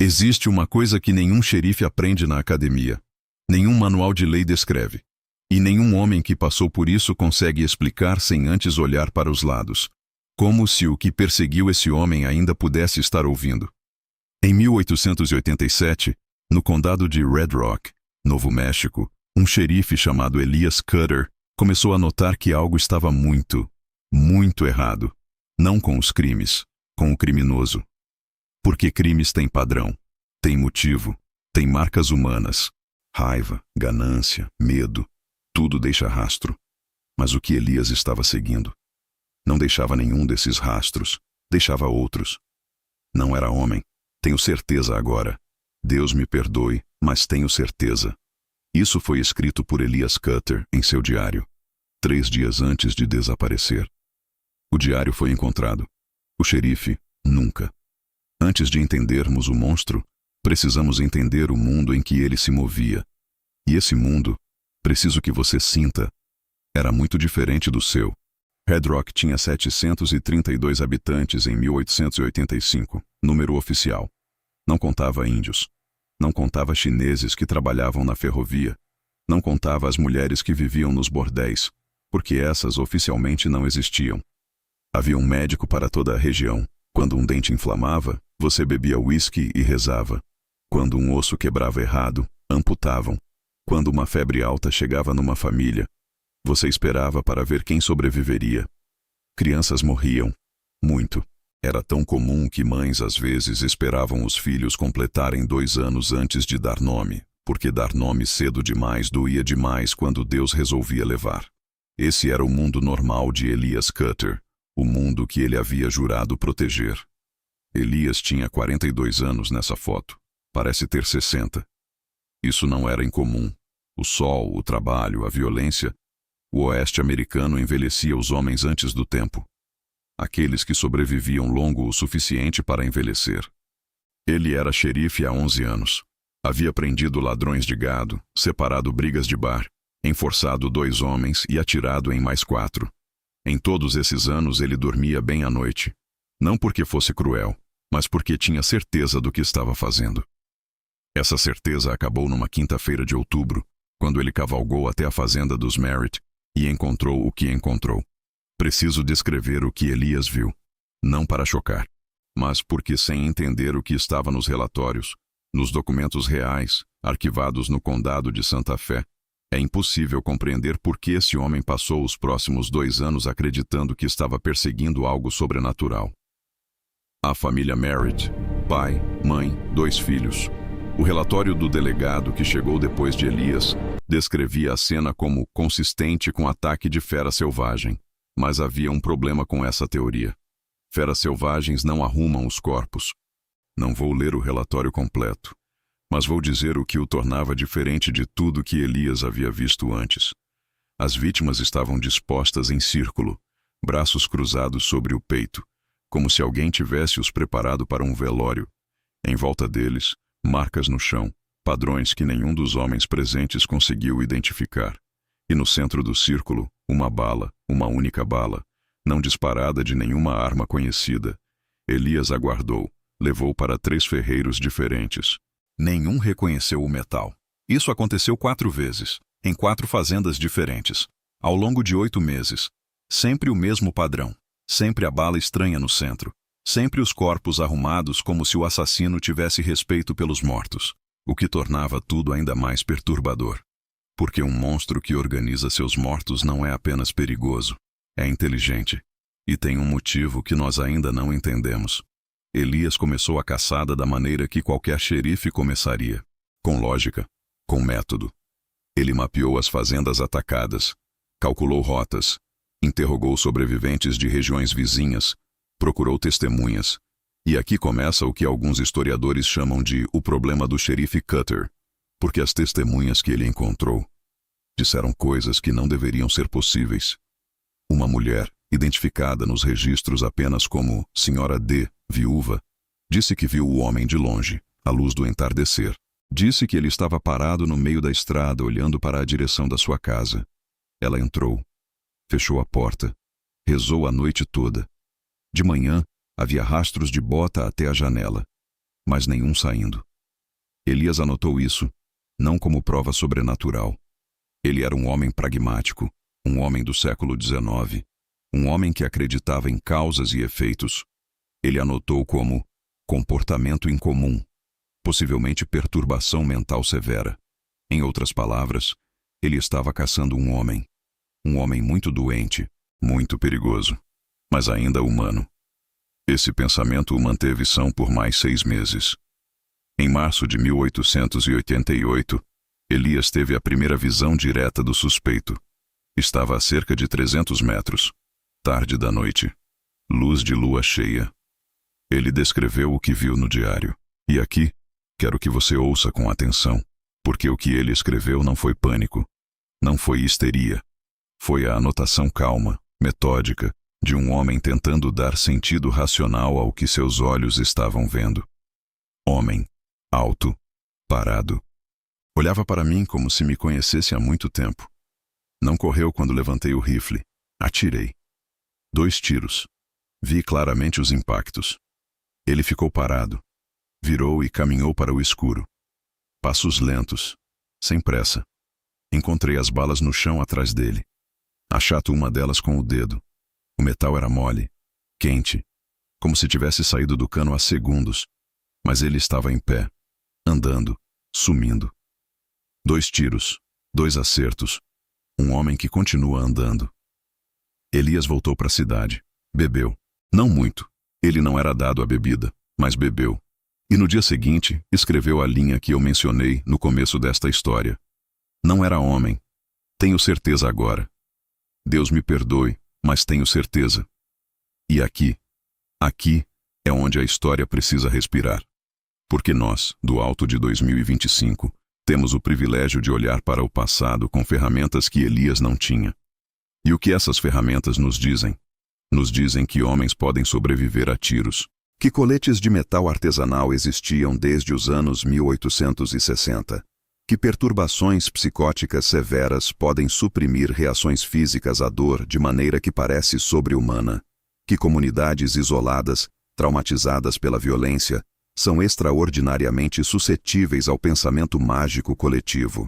Existe uma coisa que nenhum xerife aprende na academia. Nenhum manual de lei descreve. E nenhum homem que passou por isso consegue explicar sem antes olhar para os lados. Como se o que perseguiu esse homem ainda pudesse estar ouvindo. Em 1887, no condado de Red Rock, Novo México, um xerife chamado Elias Cutter começou a notar que algo estava muito errado. Não com os crimes, com o criminoso. Porque crimes têm padrão, têm motivo, têm marcas humanas. Raiva, ganância, medo, tudo deixa rastro. Mas o que Elias estava seguindo? Não deixava nenhum desses rastros, deixava outros. Não era homem, tenho certeza agora. Deus me perdoe, mas tenho certeza. Isso foi escrito por Elias Cutter em seu diário, 3 dias antes de desaparecer. O diário foi encontrado. O xerife, nunca. Antes de entendermos o monstro, precisamos entender o mundo em que ele se movia. E esse mundo, preciso que você sinta, era muito diferente do seu. Red Rock tinha 732 habitantes em 1885, número oficial. Não contava índios. Não contava chineses que trabalhavam na ferrovia. Não contava as mulheres que viviam nos bordéis, porque essas oficialmente não existiam. Havia um médico para toda a região. Quando um dente inflamava, você bebia uísque e rezava. Quando um osso quebrava errado, amputavam. Quando uma febre alta chegava numa família, você esperava para ver quem sobreviveria. Crianças morriam. Muito. Era tão comum que mães às vezes esperavam os filhos completarem 2 anos antes de dar nome, porque dar nome cedo demais doía demais quando Deus resolvia levar. Esse era o mundo normal de Elias Cutter, o mundo que ele havia jurado proteger. Elias tinha 42 anos nessa foto. Parece ter 60. Isso não era incomum. O sol, o trabalho, a violência. O oeste americano envelhecia os homens antes do tempo. Aqueles que sobreviviam longo o suficiente para envelhecer. Ele era xerife há 11 anos. Havia prendido ladrões de gado, separado brigas de bar, enforçado 2 homens e atirado em mais 4. Em todos esses anos ele dormia bem à noite. Não porque fosse cruel, mas porque tinha certeza do que estava fazendo. Essa certeza acabou numa quinta-feira de outubro, quando ele cavalgou até a fazenda dos Merritt e encontrou o que encontrou. Preciso descrever o que Elias viu, não para chocar, mas porque sem entender o que estava nos relatórios, nos documentos reais, arquivados no condado de Santa Fé, é impossível compreender por que esse homem passou os próximos 2 anos acreditando que estava perseguindo algo sobrenatural. A família Merritt, pai, mãe, 2 filhos. O relatório do delegado que chegou depois de Elias descrevia a cena como consistente com ataque de fera selvagem. Mas havia um problema com essa teoria. Feras selvagens não arrumam os corpos. Não vou ler o relatório completo, mas vou dizer o que o tornava diferente de tudo que Elias havia visto antes. As vítimas estavam dispostas em círculo, braços cruzados sobre o peito, como se alguém tivesse os preparado para um velório. Em volta deles, marcas no chão, padrões que nenhum dos homens presentes conseguiu identificar. E no centro do círculo, uma bala, uma única bala, não disparada de nenhuma arma conhecida. Elias aguardou, levou para 3 ferreiros diferentes. Nenhum reconheceu o metal. Isso aconteceu 4 vezes, em 4 fazendas diferentes, ao longo de 8 meses. Sempre o mesmo padrão, sempre a bala estranha no centro, sempre os corpos arrumados como se o assassino tivesse respeito pelos mortos, o que tornava tudo ainda mais perturbador. Porque um monstro que organiza seus mortos não é apenas perigoso, é inteligente. E tem um motivo que nós ainda não entendemos. Elias começou a caçada da maneira que qualquer xerife começaria. Com lógica, com método. Ele mapeou as fazendas atacadas, calculou rotas, interrogou sobreviventes de regiões vizinhas, procurou testemunhas. E aqui começa o que alguns historiadores chamam de o problema do xerife Cutter. Porque as testemunhas que ele encontrou disseram coisas que não deveriam ser possíveis. Uma mulher, identificada nos registros apenas como Senhora D, viúva, disse que viu o homem de longe, à luz do entardecer. Disse que ele estava parado no meio da estrada olhando para a direção da sua casa. Ela entrou, fechou a porta, rezou a noite toda. De manhã, havia rastros de bota até a janela. mas nenhum saindo. Elias anotou isso, não como prova sobrenatural. Ele era um homem pragmático, um homem do século XIX, um homem que acreditava em causas e efeitos. Ele anotou como comportamento incomum, possivelmente perturbação mental severa. Em outras palavras, ele estava caçando um homem muito doente, muito perigoso, mas ainda humano. Esse pensamento o manteve são por mais 6 meses. Em março de 1888, Elias teve a primeira visão direta do suspeito. Estava a cerca de 300 metros, tarde da noite, luz de lua cheia. Ele descreveu o que viu no diário. E aqui, quero que você ouça com atenção, porque o que ele escreveu não foi pânico, não foi histeria. Foi a anotação calma, metódica, de um homem tentando dar sentido racional ao que seus olhos estavam vendo. Homem, alto, parado. Olhava para mim como se me conhecesse há muito tempo. Não correu quando levantei o rifle. Atirei. 2 tiros. Vi claramente os impactos. Ele ficou parado. Virou e caminhou para o escuro. Passos lentos, sem pressa. Encontrei as balas no chão atrás dele. Achato uma delas com o dedo. O metal era mole, quente, como se tivesse saído do cano há segundos. Mas ele estava em pé, andando, sumindo. 2 tiros, 2 acertos. Um homem que continua andando. Elias voltou para a cidade. Bebeu. Não muito. Ele não era dado à bebida, mas bebeu. E no dia seguinte, escreveu a linha que eu mencionei no começo desta história. Não era homem. Tenho certeza agora. Deus me perdoe, mas tenho certeza. E aqui é onde a história precisa respirar. Porque nós, do alto de 2025, temos o privilégio de olhar para o passado com ferramentas que Elias não tinha. E o que essas ferramentas nos dizem? Nos dizem que homens podem sobreviver a tiros, que coletes de metal artesanal existiam desde os anos 1860, que perturbações psicóticas severas podem suprimir reações físicas à dor de maneira que parece sobre-humana, que comunidades isoladas, traumatizadas pela violência, são extraordinariamente suscetíveis ao pensamento mágico coletivo.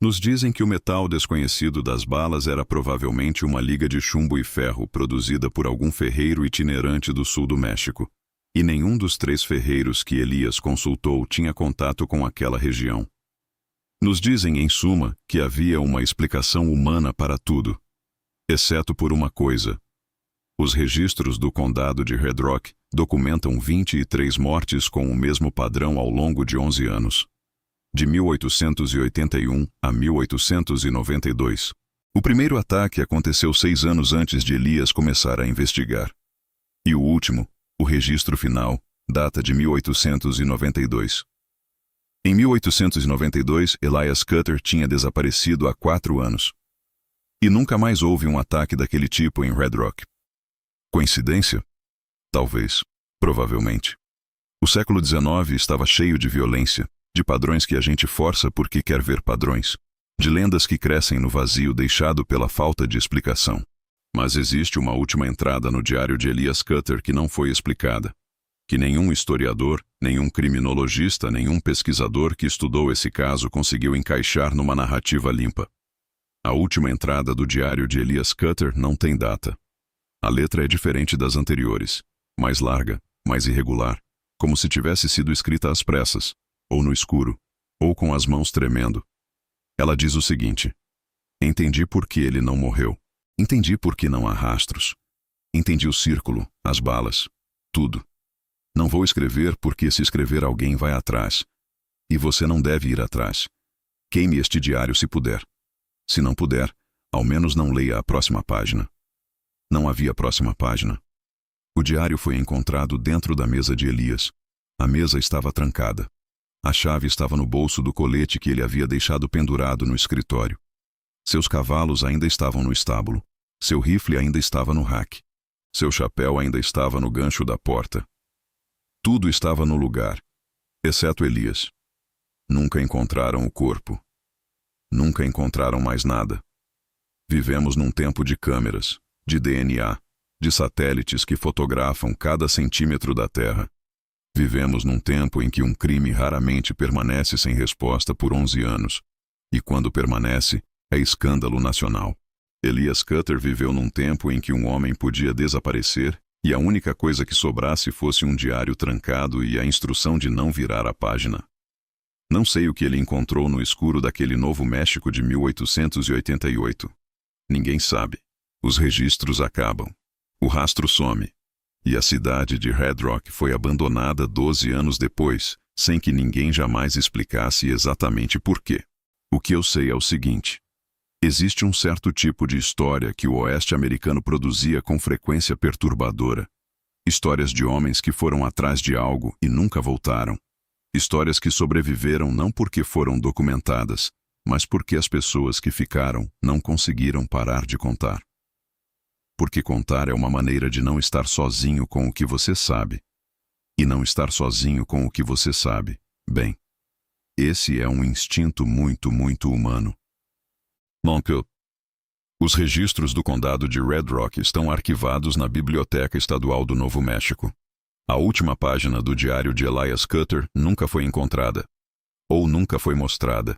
Nos dizem que o metal desconhecido das balas era provavelmente uma liga de chumbo e ferro produzida por algum ferreiro itinerante do sul do México, e nenhum dos 3 ferreiros que Elias consultou tinha contato com aquela região. Nos dizem, em suma, que havia uma explicação humana para tudo, exceto por uma coisa. Os registros do condado de Red Rock documentam 23 mortes com o mesmo padrão ao longo de 11 anos. De 1881 a 1892. O primeiro ataque aconteceu 6 anos antes de Elias começar a investigar. E o último, o registro final, data de 1892. Em 1892, Elias Cutter tinha desaparecido há 4 anos. E nunca mais houve um ataque daquele tipo em Red Rock. Coincidência? Talvez. Provavelmente. O século XIX estava cheio de violência, de padrões que a gente força porque quer ver padrões, de lendas que crescem no vazio deixado pela falta de explicação. Mas existe uma última entrada no diário de Elias Cutter que não foi explicada, que nenhum historiador, nenhum criminologista, nenhum pesquisador que estudou esse caso conseguiu encaixar numa narrativa limpa. A última entrada do diário de Elias Cutter não tem data. A letra é diferente das anteriores, mais larga, mais irregular, como se tivesse sido escrita às pressas, ou no escuro, ou com as mãos tremendo. Ela diz o seguinte: entendi por que ele não morreu. Entendi por que não há rastros. Entendi o círculo, as balas, tudo. Não vou escrever porque se escrever alguém vai atrás. E você não deve ir atrás. Queime este diário se puder. Se não puder, ao menos não leia a próxima página. Não havia próxima página. O diário foi encontrado dentro da mesa de Elias. A mesa estava trancada. A chave estava no bolso do colete que ele havia deixado pendurado no escritório. Seus cavalos ainda estavam no estábulo. Seu rifle ainda estava no rack. Seu chapéu ainda estava no gancho da porta. Tudo estava no lugar, exceto Elias. Nunca encontraram o corpo. Nunca encontraram mais nada. Vivemos num tempo de câmeras, de DNA, de satélites que fotografam cada centímetro da Terra. Vivemos num tempo em que um crime raramente permanece sem resposta por 11 anos. E quando permanece, é escândalo nacional. Elias Cutter viveu num tempo em que um homem podia desaparecer e a única coisa que sobrasse fosse um diário trancado e a instrução de não virar a página. Não sei o que ele encontrou no escuro daquele Novo México de 1888. Ninguém sabe. Os registros acabam. O rastro some. E a cidade de Red Rock foi abandonada 12 anos depois, sem que ninguém jamais explicasse exatamente por quê. O que eu sei é o seguinte. Existe um certo tipo de história que o oeste americano produzia com frequência perturbadora. Histórias de homens que foram atrás de algo e nunca voltaram. Histórias que sobreviveram não porque foram documentadas, mas porque as pessoas que ficaram não conseguiram parar de contar. Porque contar é uma maneira de não estar sozinho com o que você sabe. E não estar sozinho com o que você sabe, bem, esse é um instinto muito, muito humano. Monk. Os registros do condado de Red Rock estão arquivados na Biblioteca Estadual do Novo México. A última página do diário de Elias Cutter nunca foi encontrada. Ou nunca foi mostrada.